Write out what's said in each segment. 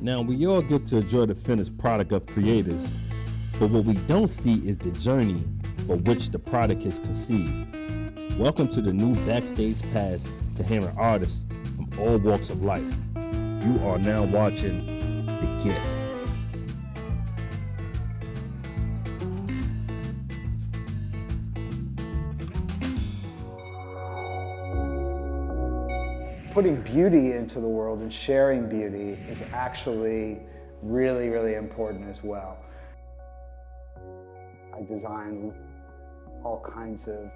Now, we all get to enjoy the finished product of creators, but what we don't see is the journey for which the product is conceived. Welcome to the new backstage pass to hearing artists from all walks of life. You are now watching The Gift. Putting beauty into the world and sharing beauty is actually really, really important as well. I design all kinds of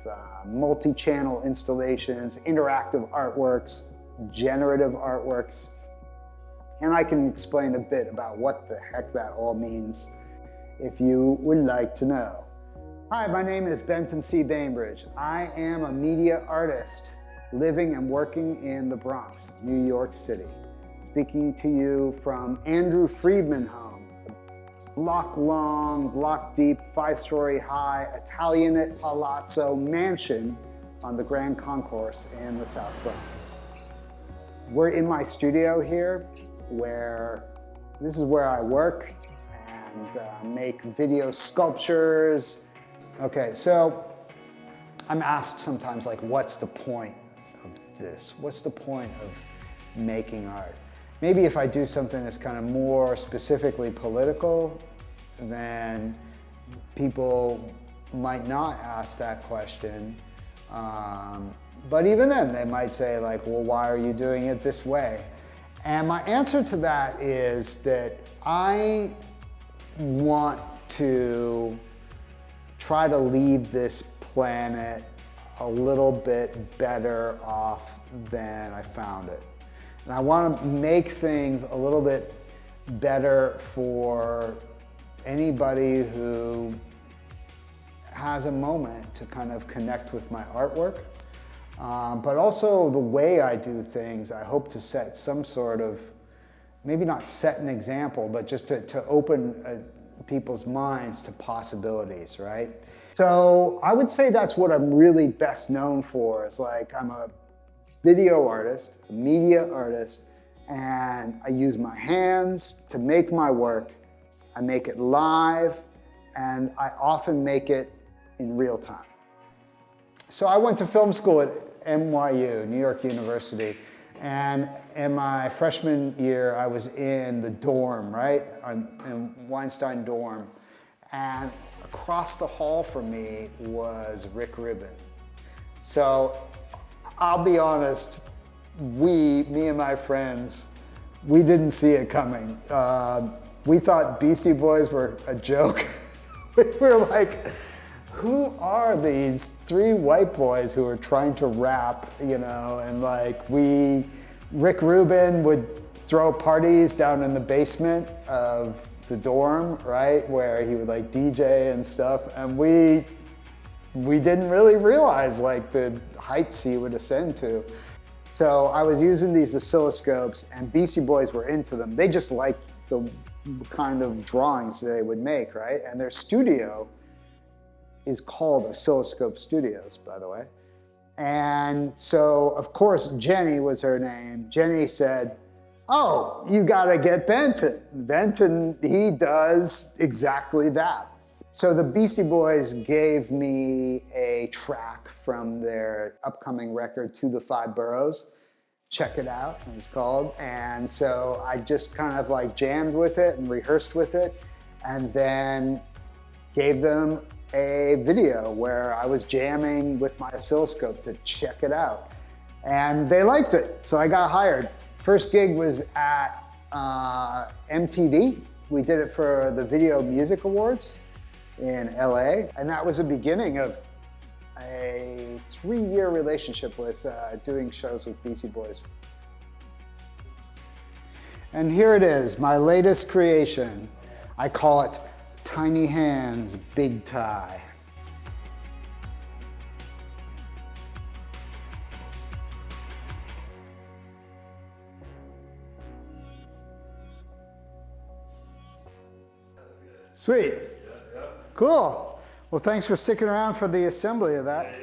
multi-channel installations, interactive artworks, generative artworks, and I can explain a bit about what the heck that all means if you would like to know. Hi, my name is Benton C. Bainbridge. I am a media artist living and working in the Bronx, New York City. Speaking to you from Andrew Friedman home, a block long, block deep, 5-story high Italianate palazzo mansion on the Grand Concourse in the South Bronx. We're in my studio here, this is where I work and make video sculptures. Okay, so I'm asked sometimes, like, what's the point of this? What's the point of making art? Maybe if I do something that's kind of more specifically political, then people might not ask that question. But even then, they might say, like, well, why are you doing it this way? And my answer to that is that I want to try to leave this planet a little bit better off than I found it. And I want to make things a little bit better for anybody who has a moment to kind of connect with my artwork. But also the way I do things, I hope to set some sort of, maybe not set an example, but just to open people's minds to possibilities, right? So I would say that's what I'm really best known for, is like I'm a video artist, a media artist, and I use my hands to make my work. I make it live, and I often make it in real time. So I went to film school at NYU, New York University, and in my freshman year, I was in the dorm, right? In Weinstein dorm, and across the hall from me was Rick Rubin. So I'll be honest, me and my friends, we didn't see it coming. We thought Beastie Boys were a joke. We were like, who are these 3 white boys who are trying to rap, you know? And like Rick Rubin would throw parties down in the basement of the dorm, right? Where he would like DJ and stuff. And we didn't really realize like the heights he would ascend to. So I was using these oscilloscopes, and Beastie Boys were into them. They just liked the kind of drawings they would make, right? And their studio is called Oscilloscope Studios, by the way. And so, of course, Jenny was her name. Jenny said, oh, you gotta get Benton. Benton, he does exactly that. So the Beastie Boys gave me a track from their upcoming record, To the Five Boroughs. Check it out, it's called. And so I just kind of like jammed with it and rehearsed with it, and then gave them a video where I was jamming with my oscilloscope to check it out. And they liked it, so I got hired. First gig was at MTV. We did it for the Video Music Awards in LA. And that was the beginning of a 3-year relationship with doing shows with Beastie Boys. And here it is, my latest creation. I call it Tiny Hands, Big Tie. Sweet. Cool. Well, thanks for sticking around for the assembly of that.